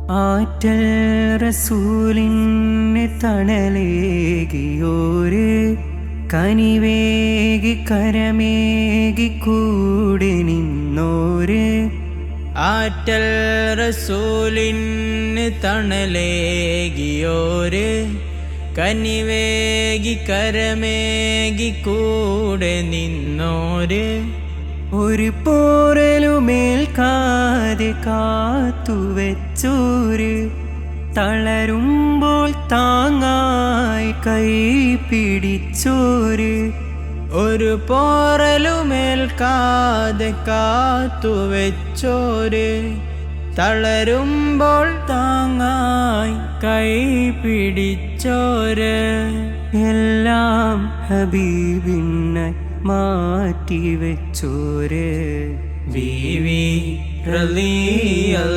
ആറ്റൽ റസൂലിന് തണലേകിയോര് കനിവേകി കരമേകി കൂടെ നിന്നോര് ആറ്റൽ റസൂലിന് തണലേകിയോര് കനിവേകി കരമേകി കൂടെ നിന്നോര് ഒരു പോറലുമേൽക്കാതെ കാത്തുവെച്ചോര് തളരുമ്പോൾ താങ്ങായി കൈ പിടിച്ചോര് ഒരു പോറലുമേൽക്കാതെ കാത്തുവെച്ചോര് തളരുമ്പോൾ താങ്ങായി കൈ പിടിച്ചോര് എല്ലാം ഹബീബിനായി മാറ്റിവെച്ചോര് ബീവി റളിയല്ലാഹ്